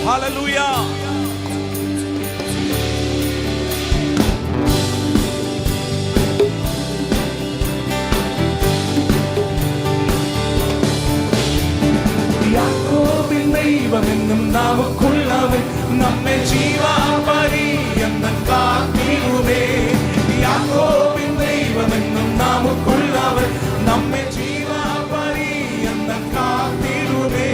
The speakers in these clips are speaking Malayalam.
ഹല്ലേലൂയ. യാക്കോബിൻ ദൈവമെന്നും നമുക്കുള്ളവൻ നമ്മെ ജീവപര്യന്തം കാത്തിടുമേ. യാക്കോബിൻ ദൈവമെന്നും നമുക്കുള്ളവൻ നമ്മെ ജീവപര്യന്തം കാത്തിടുമേ.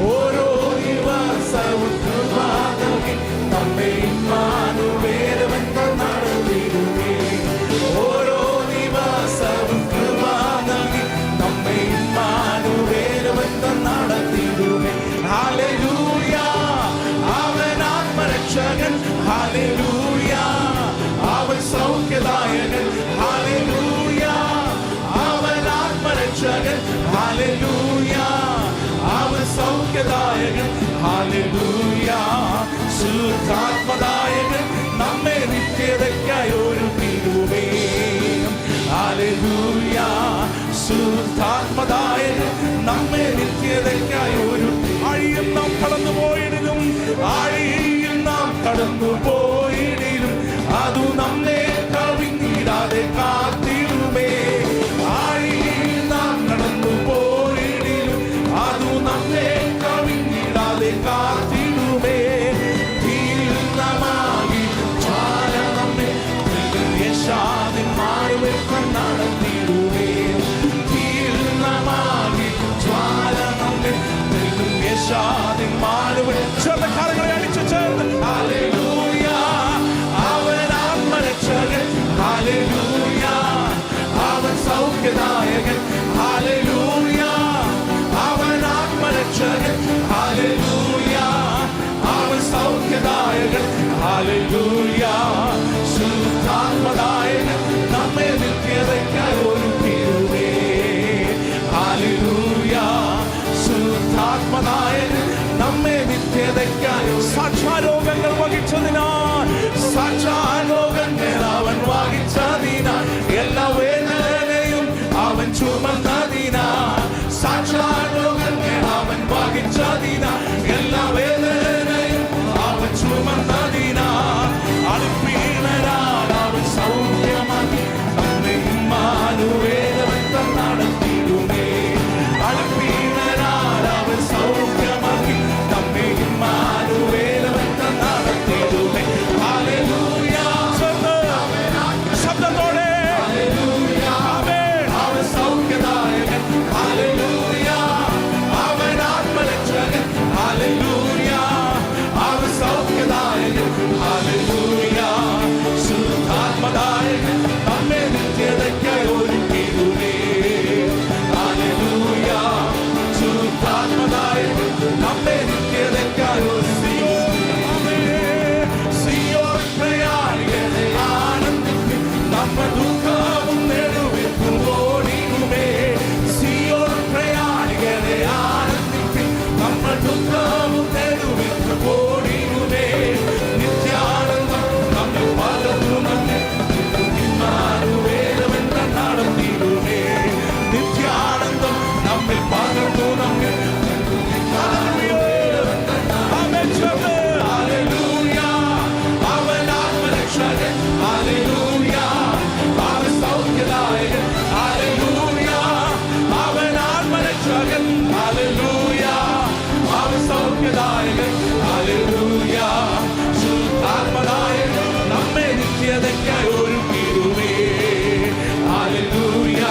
ഓരോ ദിവസവും കൃപാതകിൽ നമ്മെ ഇമ്മാനുവേലവെന്ന് നടത്തിടുമേ. ഓരോ ദിവസവും കൃപാതകിൽ നമ്മെ ഇമ്മാനുവേലവെന്ന് നടത്തിടുമേ. ഹല്ലേലൂയ, അവൻ ആത്മരക്ഷകൻ. ഹല്ലേലൂയ, അവൻ സൗഖ്യദായകൻ. ഹല്ലേലൂയ, അവൻ ആത്മരക്ഷകൻ. ഹല്ലേലൂയ, അവൻ സൗഖ്യദായകൻ. ഹല്ലേലൂയ, ശുദ്ധാത്മദായകൻ. നമ്മെ നിത്യതയ്ക്കായി ഒരുക്കിടുമേ. ഹല്ലേലൂയ, ശുദ്ധാത്മദായകൻ. നമ്മെ നിത്യതയ്ക്കായി ഒരുക്കി. ആഴിയിൽ നാം കടന്നുപോയിടിലും, ആഴിയിൽ നാം കടന്നുപോയിടിലും അതു നമ്മെ കവിഞ്ഞിടാതെ കാത്തിടുമേ. ആഴിയിൽ നാം കടന്നുപോയിടിലും അതു നമ്മെ കവിഞ്ഞിടാതെ കാത്തിടുമേ. തീർന്നമാകി ജ്വാല നമ്മെ യശാദിൻ മാറുവെന്ന് നടത്തിടുമേ. തീർന്നമാകി ജ്വാല നമ്മെ യശാദിൻ മാറുവെ. ചേർന്ന് കരങ്ങളെ അടിച്ചു ചേർന്ന് ഹല്ലേലൂയ, അവൻ ആത്മരക്ഷകൻ. ഹല്ലേലൂയ, അവൻ സൗഖ്യദായകൻ. ഹല്ലേലൂയ, അവൻ ആത്മരക്ഷകൻ. ഹല്ലേലൂയ, അവൻ സൗഖ്യദായകൻ. ഹല്ലേലൂയ, ശുദ്ധാത്മദായകൻ. നമ്മെ നിത്യതയ്ക്കായി ഒരുക്കിടുമേ. ഹല്ലേലൂയ, ശുദ്ധാത്മദായകൻ. നമ്മെ നിത്യതയ്ക്കായി. സാക്ഷാരോഗങ്ങൾ വഹിച്ചതിനാൽ, സാക്ഷാരോഗങ്ങൾ അവൻ വഹിച്ചതിനാൽ, എല്ലാ വേദനയും അവൻ ചുമന്നതിനാൽ, സാക്ഷാരോഗങ്ങൾ അവൻ വഹിച്ചതിനാൽ, എല്ലാ വേദനയും അവൻ ചുമന്നതിനാൽ, അടിപ്പീണരാൽ അവൻ സൗഖ്യമാക്കി നമ്മെ ഇമ്മാനുവേലവെന്ന് നടത്തിടുമേ. അടിപ്പീണരാൽ അവൻ സൗഖ്യമാക്കി നമ്മെ ഇമ്മാനുവേലവെന്ന് നടത്തിടുമേ. ഹല്ലേലൂയ, ശബ്ദത്തോടെ അവൻ സൗഖ്യദായകൻ. ഹല്ലേലൂയ, അവൻ ആത്മരക്ഷകൻ. ഹല്ലേലൂയ, അവൻ സൗഖ്യദായകൻ. ഹല്ലേലൂയ, ശുദ്ധാത്മദായകൻ. നമ്മെ നിത്യതയ്ക്കായി ഒരുക്കിടുമേ. ഹല്ലേലൂയ, ശുദ്ധാത്മദായകൻ. നമ്മെ നിത്യതയ്ക്കായി ഒരുക്കിടുമേ. സിയോൻ പ്രയാണികളെ ആനന്ദിപ്പിൻ, നമ്മെ ദുഃഖവും നെടുവീർപ്പും ഓടിടുമേ. സിയോൻ പ്രയാണികളെ ആനന്ദിപ്പിൻ, നമ്മെ ദുഃഖവും നെടുവീർപ്പും ഓടിടുമേ. നിത്യാനന്ദം നമ്മെ പകർന്നു നമ്മെ ഇമ്മാനുവേലവെന്ന് നടത്തിടുമേ. നിത്യാനന്ദം നമ്മിൽ പകർന്നു നമ്മെ ഹല്ലേലൂയ, അവൻ ആത്മരക്ഷകൻ. ഹല്ലേലൂയ, അവൻ സൗഖ്യദായകൻ. ഹല്ലേലൂയ, അവൻ ആത്മരക്ഷകൻ. ഹല്ലേലൂയ, അവൻ സൗഖ്യദായകൻ. ഹല്ലേലൂയ, ശുദ്ധാത്മദായകൻ. നമ്മെ നിത്യതയ്ക്കായി ഒരുക്കിടുമേ. ഹല്ലേലൂയ,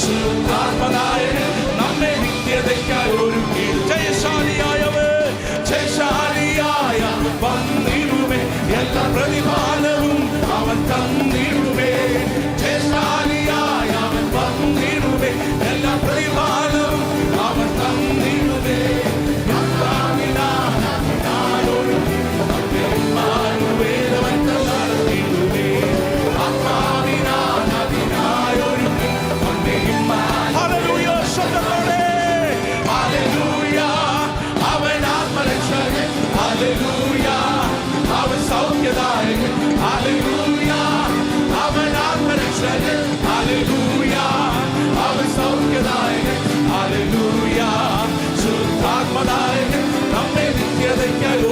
ശുദ്ധാത്മദായകൻ. നമ്മെ നിത്യതയ്ക്കായി ഒരുക്കിടും. ജയശാലിയായവൻ, ജയശാലിയായ വന്നിടുമേ. എല്ലാ പ്രതിഫലവും അവൻ തന്നിടുമേ. ജയശാലിയായ അവൻ വന്നിടുമേ. എല്ലാ പ്രതിഫലവും അവൻ തന്നിടുമേ. ഇമ്മാനുവേലവെന്ന് നടത്തിടുമേ. ആത്മാവിനാൽ അതിനായി ഒരുക്കി നമ്മെ ഇമ്മാനുവേലവെന്ന്. ഹല്ലേലൂയ, ശബ്ദത്തോടെ ഹല്ലേലൂയ, അവൻ ആത്മരക്ഷകൻ. ഹല്ലേലൂയ, അവൻ സൗഖ്യദായകൻ. ഹല്ലേലൂയ, അവൻ ആത്മരക്ഷകൻ. ഹല്ലേലൂയ, അവൻ സൗഖ്യദായകൻ. ഹല്ലേലൂയ, ശുദ്ധാത്മദായകൻ. നമ്മെ നിത്യതയ്ക്കായി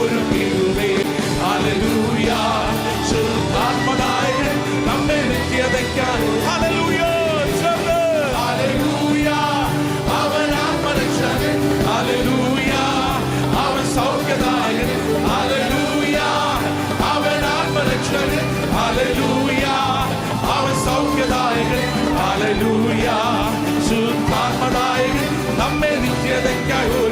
ഹല്ലേലൂയ ശുദ്ധാത്മനായകൻ നമ്മെ നിത്യതയ്ക്കായി